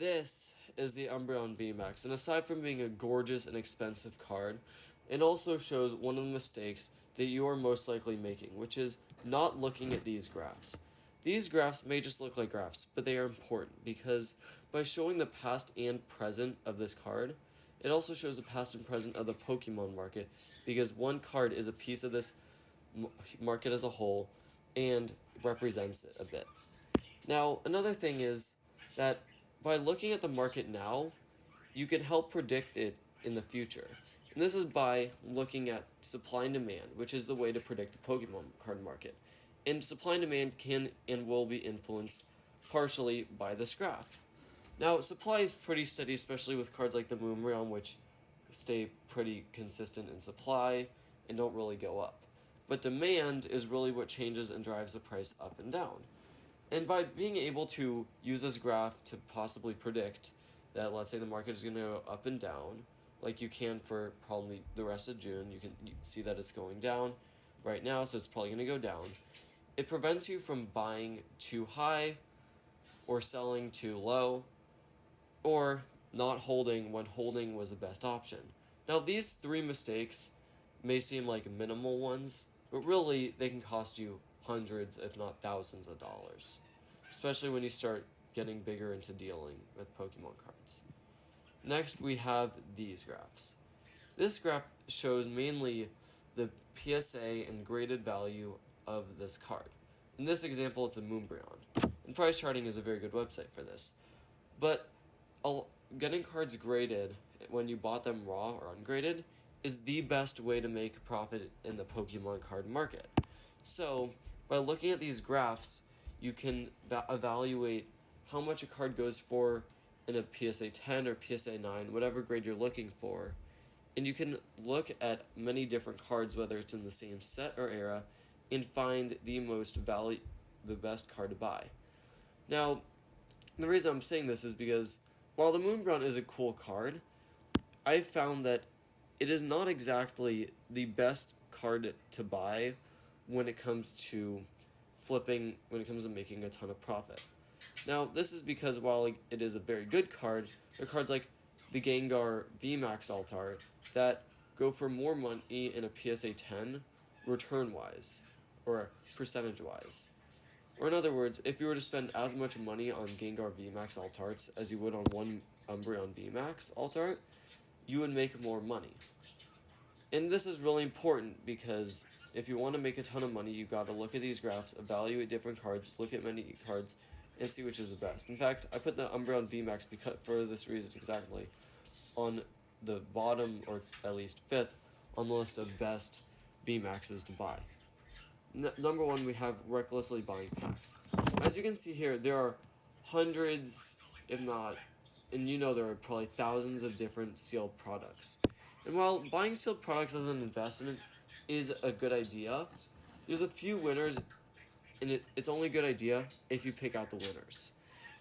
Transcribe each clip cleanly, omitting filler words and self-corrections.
This is the Umbreon VMAX, and aside from being a gorgeous and expensive card, it also shows one of the mistakes that you are most likely making, which is not looking at these graphs. These graphs may just look like graphs, but they are important because by showing the past and present of this card, it also shows the past and present of the Pokemon market, because one card is a piece of this market as a whole and represents it a bit. Now, another thing is that by looking at the market now, you can help predict it in the future. And this is by looking at supply and demand, which is the way to predict the Pokemon card market. And supply and demand can and will be influenced partially by this graph. Now, supply is pretty steady, especially with cards like the Moonbreon, which stay pretty consistent in supply and don't really go up. But demand is really what changes and drives the price up and down. And by being able to use this graph to possibly predict that, let's say, the market is going to go up and down, like you can for probably the rest of June, you see that it's going down right now, so it's probably going to go down. It prevents you from buying too high or selling too low or not holding when holding was the best option. Now, these three mistakes may seem like minimal ones, but really they can cost you hundreds, if not thousands of dollars, especially when you start getting bigger into dealing with Pokemon cards. Next, we have these graphs. This graph shows mainly the PSA and graded value of this card. In this example, it's a Moonbreon, and Price Charting is a very good website for this. But getting cards graded when you bought them raw or ungraded is the best way to make a profit in the Pokemon card market. So, by looking at these graphs, you can evaluate how much a card goes for in a PSA 10 or PSA 9, whatever grade you're looking for, and you can look at many different cards, whether it's in the same set or era, and find the best card to buy. Now, the reason I'm saying this is because while the Moonbreon is a cool card, I've found that it is not exactly the best card to buy when it comes to making a ton of profit. Now, this is because while it is a very good card, there are cards like the Gengar VMAX Alt-Art that go for more money in a PSA 10 return-wise, or percentage-wise. Or in other words, if you were to spend as much money on Gengar VMAX Alt-Arts as you would on one Umbreon VMAX Alt-Art, you would make more money. And this is really important because if you want to make a ton of money, you've got to look at these graphs, evaluate different cards, look at many cards, and see which is the best. In fact, I put the Umbreon VMAX for this reason exactly on the bottom, or at least fifth, on the list of best VMAXs to buy. Number one, we have recklessly buying packs. As you can see here, there are hundreds, if not, and there are probably thousands of different sealed products. And while buying sealed products as an investment is a good idea, there's a few winners, and it's only a good idea if you pick out the winners.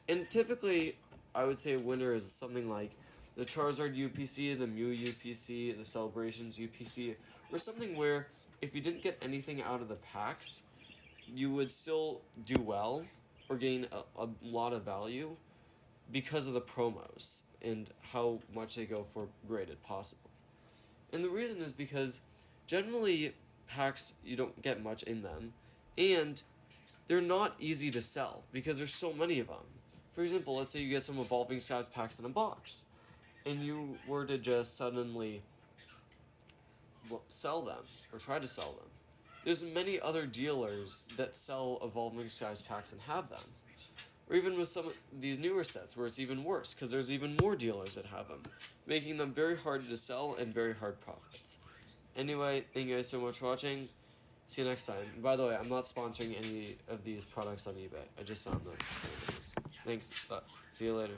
And typically, I would say a winner is something like the Charizard UPC, the Mew UPC, the Celebrations UPC, or something where if you didn't get anything out of the packs, you would still do well or gain a lot of value because of the promos and how much they go for graded possible. And the reason is because generally packs, you don't get much in them, and they're not easy to sell because there's so many of them. For example, let's say you get some Evolving Skies packs in a box, and you were to just suddenly sell them, or try to sell them. There's many other dealers that sell Evolving Skies packs and have them. Or even with some of these newer sets where it's even worse, because there's even more dealers that have them, making them very hard to sell and very hard profits. Anyway, thank you guys so much for watching. See you next time. By the way, I'm not sponsoring any of these products on eBay. I just found them. Thanks. See you later.